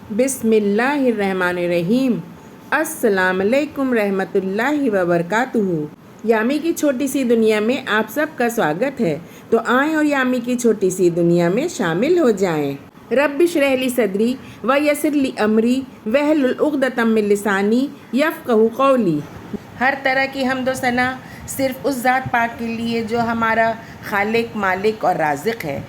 بسم اللہ الرحمن الرحیم۔ السلام علیکم رحمۃ اللہ وبرکاتہ۔ یامی کی چھوٹی سی دنیا میں آپ سب کا سواگت ہے، تو آئیں اور یامی کی چھوٹی سی دنیا میں شامل ہو جائیں۔ رب اشرح لی صدری ویسر لی امری واحلل عقدۃ من لسانی یفقہوا قولی۔ ہر طرح کی حمد و ثنا صرف اس ذات پاک کے لیے جو ہمارا خالق، مالک اور رازق ہے،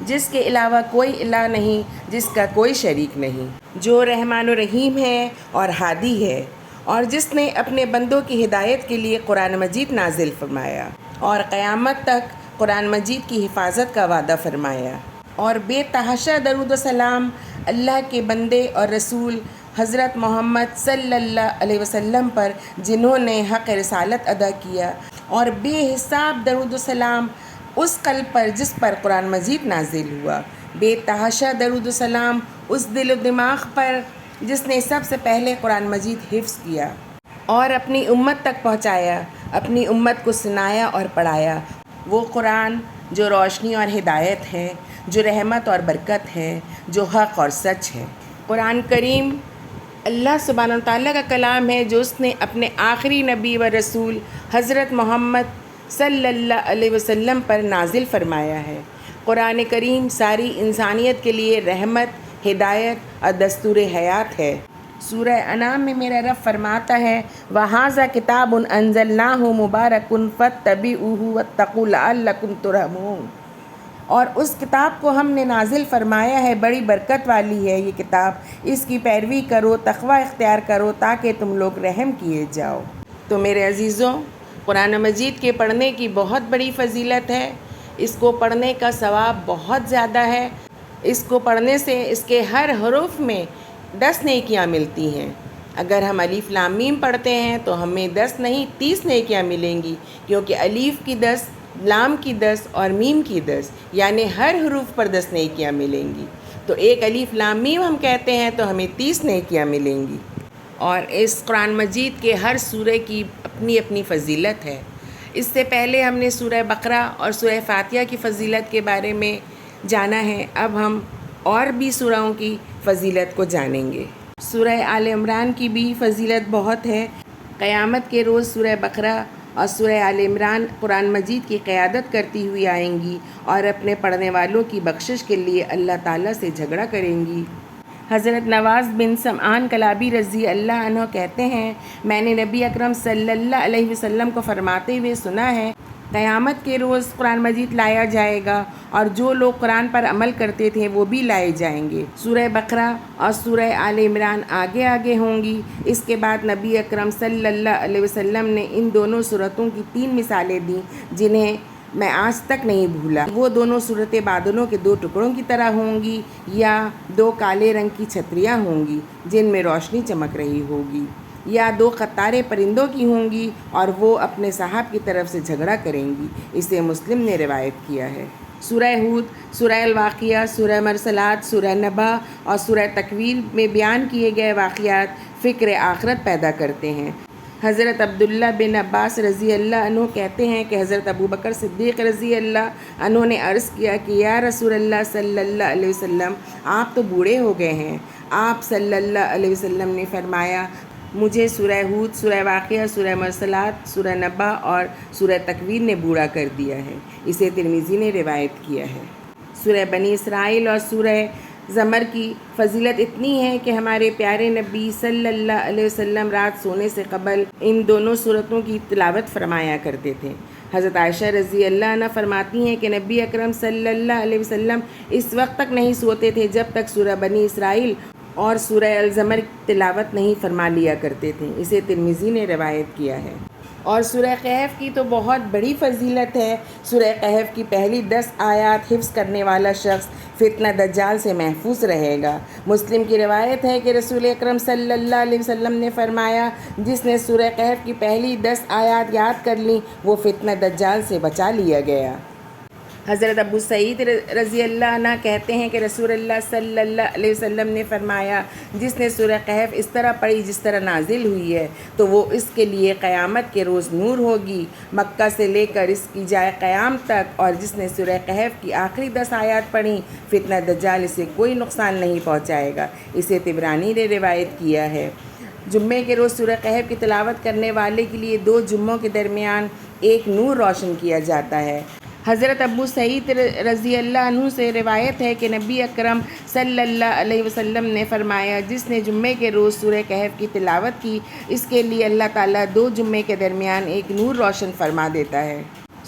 جس کے علاوہ کوئی الہ نہیں، جس کا کوئی شریک نہیں، جو رحمان و رحیم ہے اور ہادی ہے، اور جس نے اپنے بندوں کی ہدایت کے لیے قرآن مجید نازل فرمایا اور قیامت تک قرآن مجید کی حفاظت کا وعدہ فرمایا، اور بے تحاشا درود و سلام اللہ کے بندے اور رسول حضرت محمد صلی اللہ علیہ وسلم پر، جنہوں نے حق رسالت ادا کیا، اور بے حساب درود و سلام اس قلب پر جس پر قرآن مجید نازل ہوا، بے تحاشا درود و سلام اس دل و دماغ پر جس نے سب سے پہلے قرآن مجید حفظ کیا اور اپنی امت تک پہنچایا، اپنی امت کو سنایا اور پڑھایا، وہ قرآن جو روشنی اور ہدایت ہے، جو رحمت اور برکت ہے، جو حق اور سچ ہے۔ قرآن کریم اللہ سبحانہ وتعالیٰ کا کلام ہے، جو اس نے اپنے آخری نبی و رسول حضرت محمد صلی اللہ علیہ وسلم پر نازل فرمایا ہے۔ قرآن کریم ساری انسانیت کے لیے رحمت، ہدایت اور دستور حیات ہے۔ سورہ انعام میں میرا رب فرماتا ہے، وَهَذَا كِتَابٌ أَنزَلْنَاهُ مُبَارَكٌ فَاتَّبِعُوهُ وَاتَّقُوا لَعَلَّكُمْ تُرْحَمُونَ۔ اور اس کتاب کو ہم نے نازل فرمایا ہے، بڑی برکت والی ہے یہ کتاب، اس کی پیروی کرو، تقوی اختیار کرو تاکہ تم لوگ رحم کیے جاؤ۔ تو میرے عزیزوں، قرآن مجید کے پڑھنے کی بہت بڑی فضیلت ہے، اس کو پڑھنے کا ثواب بہت زیادہ ہے، اس کو پڑھنے سے اس کے ہر حرف میں 10 نیکیاں ملتی ہیں۔ اگر ہم الف لام میم پڑھتے ہیں تو ہمیں 10 نہیں 30 نیکیاں ملیں گی، کیونکہ الف کی 10، لام کی 10 اور میم کی 10، یعنی ہر حروف پر 10 نیکیاں ملیں گی۔ تو ایک الف لام میم ہم کہتے ہیں تو ہمیں 30 نیکیاں ملیں گی۔ اور اس قرآن مجید کے ہر سورہ کی اپنی اپنی فضیلت ہے۔ اس سے پہلے ہم نے سورہ بقرہ اور سورہ فاتحہ کی فضیلت کے بارے میں جانا ہے، اب ہم اور بھی سورہوں کی فضیلت کو جانیں گے۔ سورہ آل عمران کی بھی فضیلت بہت ہے۔ قیامت کے روز سورہ بقرہ اور سورہ آل عمران قرآن مجید کی قیادت کرتی ہوئی آئیں گی اور اپنے پڑھنے والوں کی بخشش کے لیے اللہ تعالیٰ سے جھگڑا کریں گی۔ حضرت نواز بن سمعان کلابی رضی اللہ عنہ کہتے ہیں، میں نے نبی اکرم صلی اللہ علیہ وسلم کو فرماتے ہوئے سنا ہے، قیامت کے روز قرآن مجید لایا جائے گا اور جو لوگ قرآن پر عمل کرتے تھے وہ بھی لائے جائیں گے۔ سورہ بقرہ اور سورہ آل عمران آگے آگے ہوں گی۔ اس کے بعد نبی اکرم صلی اللہ علیہ وسلم نے ان دونوں سورتوں کی 3 مثالیں دیں جنہیں میں آج تک نہیں بھولا۔ وہ دونوں صورتیں بادلوں کے 2 ٹکڑوں کی طرح ہوں گی، یا 2 کالے رنگ کی چھتریاں ہوں گی جن میں روشنی چمک رہی ہوگی، یا 2 قطاریں پرندوں کی ہوں گی اور وہ اپنے صاحب کی طرف سے جھگڑا کریں گی۔ اسے مسلم نے روایت کیا ہے۔ سورہ ہود، سورہ الواقعہ، سورہ مرسلات، سورہ نبا اور سورہ تکویر میں بیان کیے گئے واقعات فکر آخرت پیدا کرتے ہیں۔ حضرت عبداللہ بن عباس رضی اللہ عنہ کہتے ہیں کہ حضرت ابوبکر صدیق رضی اللہ عنہ نے عرض کیا کہ یا رسول اللہ صلی اللہ علیہ وسلم، آپ تو بوڑھے ہو گئے ہیں۔ آپ صلی اللہ علیہ وسلم نے فرمایا، مجھے سورہ ہود، سورہ واقعہ، سورہ مرسلات، سورہ نبا اور سورہ تکویر نے بوڑھا کر دیا ہے۔ اسے ترمذی نے روایت کیا ہے۔ سورہ بنی اسرائیل اور سورہ زمر کی فضیلت اتنی ہے کہ ہمارے پیارے نبی صلی اللہ علیہ وسلم رات سونے سے قبل ان دونوں سورتوں کی تلاوت فرمایا کرتے تھے۔ حضرت عائشہ رضی اللہ عنہ فرماتی ہیں کہ نبی اکرم صلی اللہ علیہ وسلم اس وقت تک نہیں سوتے تھے جب تک سورہ بنی اسرائیل اور سورہ الزمر تلاوت نہیں فرما لیا کرتے تھے۔ اسے ترمذی نے روایت کیا ہے۔ اور سورہ کہف کی تو بہت بڑی فضیلت ہے۔ سورہ کہف کی پہلی 10 آیات حفظ کرنے والا شخص فتنہ دجال سے محفوظ رہے گا۔ مسلم کی روایت ہے کہ رسول اکرم صلی اللہ علیہ وسلم نے فرمایا، جس نے سورہ کہف کی پہلی 10 آیات یاد کر لیں وہ فتنہ دجال سے بچا لیا گیا۔ حضرت ابو سعید رضی اللہ عنہ کہتے ہیں کہ رسول اللہ صلی اللہ علیہ وسلم نے فرمایا، جس نے سورہ کہف اس طرح پڑھی جس طرح نازل ہوئی ہے تو وہ اس کے لیے قیامت کے روز نور ہوگی، مکہ سے لے کر اس کی جائے قیام تک۔ اور جس نے سورہ کہف کی آخری 10 آیات پڑھی، فتنہ دجال اسے کوئی نقصان نہیں پہنچائے گا۔ اسے طبرانی نے روایت کیا ہے۔ جمعے کے روز سورہ کہف کی تلاوت کرنے والے کے لیے 2 جمعوں کے درمیان ایک نور روشن کیا جاتا ہے۔ حضرت ابو سعید رضی اللہ عنہ سے روایت ہے کہ نبی اکرم صلی اللہ علیہ وسلم نے فرمایا، جس نے جمعے کے روز سورہ کہف کی تلاوت کی، اس کے لیے اللہ تعالیٰ 2 جمعے کے درمیان ایک نور روشن فرما دیتا ہے۔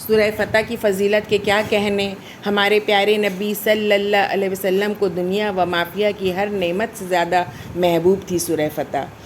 سورہ فتح کی فضیلت کے کیا کہنے؟ ہمارے پیارے نبی صلی اللہ علیہ وسلم کو دنیا و مافیہ کی ہر نعمت سے زیادہ محبوب تھی سورہ فتح۔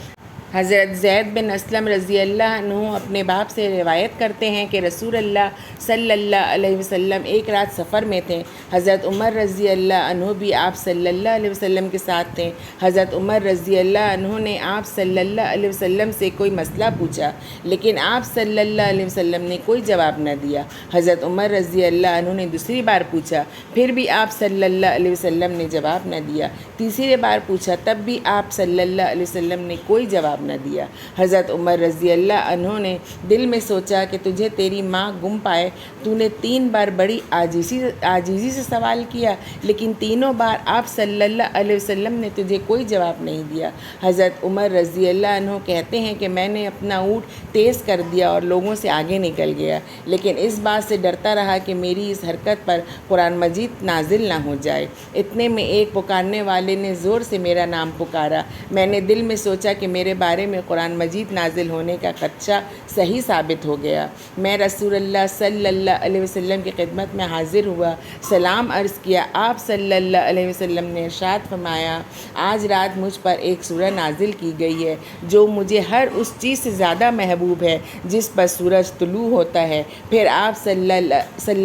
حضرت زید بن اسلم رضی اللہ عنہ اپنے باپ سے روایت کرتے ہیں کہ رسول اللہ صلی اللہ علیہ وسلم ایک رات سفر میں تھے۔ حضرت عمر رضی اللہ عنہ بھی آپ صلی اللہ علیہ وسلم کے ساتھ تھے۔ حضرت عمر رضی اللہ عنہ نے آپ صلی اللہ علیہ وسلم سے کوئی مسئلہ پوچھا، لیکن آپ صلی اللہ علیہ وسلم نے کوئی جواب نہ دیا۔ حضرت عمر رضی اللہ عنہ نے دوسری بار پوچھا، پھر بھی آپ صلی اللہ علیہ وسلم نے جواب نہ دیا۔ تیسری بار پوچھا، تب بھی آپ صلی اللہ علیہ وسلم نے کوئی جواب نہ دیا۔ حضرت عمر رضی اللہ عنہ نے دل میں سوچا کہ تجھے تیری ماں گم پائے، تو نے 3 بار بڑی عاجزی سے سوال کیا، لیکن تینوں بار آپ صلی اللہ علیہ وسلم نے تجھے کوئی جواب نہیں دیا۔ حضرت عمر رضی اللہ عنہ کہتے ہیں کہ میں نے اپنا اونٹ تیز کر دیا اور لوگوں سے آگے نکل گیا، لیکن اس بات سے ڈرتا رہا کہ میری اس حرکت پر قرآن مجید نازل نہ ہو جائے۔ اتنے میں ایک پکارنے والے نے زور سے میرا نام پکارا۔ میں نے دل میں سوچا کہ میرے بارے میں قرآن مجید نازل ہونے کا خدشہ صحیح ثابت ہو گیا۔ میں رسول اللہ صلی اللہ علیہ وسلم کی خدمت میں حاضر ہوا، سلام عرض کیا۔ آپ صلی اللہ علیہ وسلم نے ارشاد فرمایا، آج رات مجھ پر ایک سورہ نازل کی گئی ہے جو مجھے ہر اس چیز سے زیادہ محبوب ہے جس پر سورج طلوع ہوتا ہے۔ پھر آپ صلی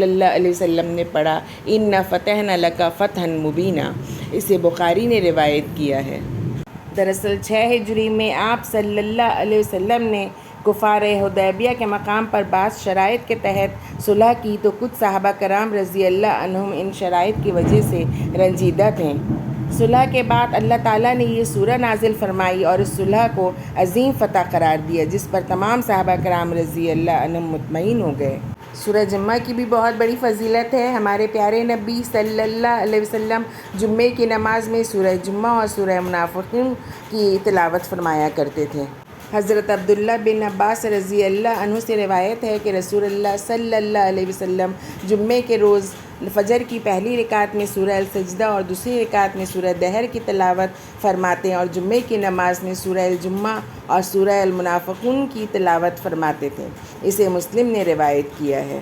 اللہ علیہ وسلم نے پڑھا، اِنَّا فَتَحْنَا لَكَ فَتْحًا مُبِينًا۔ اسے بخاری نے روایت کیا ہے۔ دراصل 6 ہجری میں آپ صلی اللہ علیہ وسلم نے کفار حدیبیہ کے مقام پر بعض شرائط کے تحت صلح کی تو کچھ صحابہ کرام رضی اللہ عنہم ان شرائط کی وجہ سے رنجیدہ تھے۔ صلح کے بعد اللہ تعالیٰ نے یہ سورہ نازل فرمائی اور اس صلح کو عظیم فتح قرار دیا، جس پر تمام صحابہ کرام رضی اللہ عنہم مطمئن ہو گئے۔ سورہ جمعہ کی بھی بہت بڑی فضیلت ہے۔ ہمارے پیارے نبی صلی اللہ علیہ وسلم جمعے کی نماز میں سورہ جمعہ اور سورہ منافقون کی تلاوت فرمایا کرتے تھے۔ حضرت عبداللہ بن عباس رضی اللہ عنہ سے روایت ہے کہ رسول اللہ صلی اللہ علیہ وسلم جمعے کے روز فجر کی پہلی رکعت میں سورہ السجدہ اور دوسری رکعت میں سورہ دہر کی تلاوت فرماتے اور جمعے کی نماز میں سورہ الجمعہ اور سورہ المنافقون کی تلاوت فرماتے تھے۔ اسے مسلم نے روایت کیا ہے۔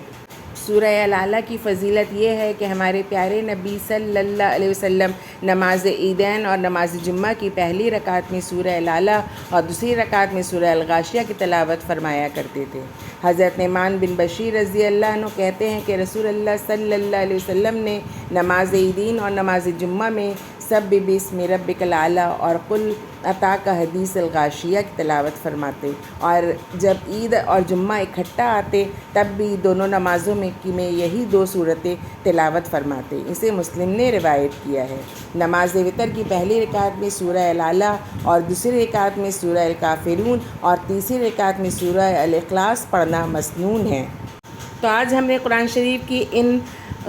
سورہ العلیٰ کی فضیلت یہ ہے کہ ہمارے پیارے نبی صلی اللہ علیہ وسلم نماز عیدین اور نماز جمعہ کی پہلی رکعت میں سورہ العلیٰ اور دوسری رکعت میں سورہ الغاشیہ کی تلاوت فرمایا کرتے تھے۔ حضرت نعمان بن بشیر رضی اللہ عنہ کہتے ہیں کہ رسول اللہ صلی اللہ علیہ وسلم نے نماز عیدین اور نماز جمعہ میں سبح باسم ربک الاعلیٰ اور قل اتاک حدیث الغاشیہ کی تلاوت فرماتے، اور جب عید اور جمعہ اکٹھا آتے تب بھی دونوں نمازوں میں یہی 2 صورتیں تلاوت فرماتے۔ اسے مسلم نے روایت کیا ہے۔ نماز وتر کی پہلی رکعت میں سورہ العلیٰ اور دوسری رکعت میں سورہ الکافرون اور تیسری رکعت میں سورہ الاخلاص پڑھنا مسنون ہے۔ تو آج ہم نے قرآن شریف کی ان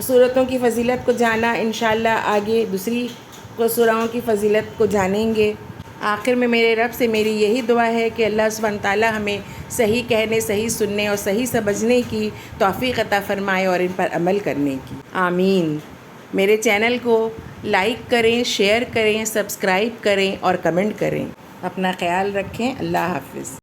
سورتوں کی فضیلت کو جانا، انشاءاللہ آگے دوسری سورہوں کی فضیلت کو جانیں گے۔ آخر میں میرے رب سے میری یہی دعا ہے کہ اللہ سبحانہ تعالیٰ ہمیں صحیح کہنے، صحیح سننے اور صحیح سمجھنے کی توفیق عطا فرمائے اور ان پر عمل کرنے کی، آمین۔ میرے چینل کو لائک کریں، شیئر کریں، سبسکرائب کریں اور کمنٹ کریں۔ اپنا خیال رکھیں۔ اللہ حافظ۔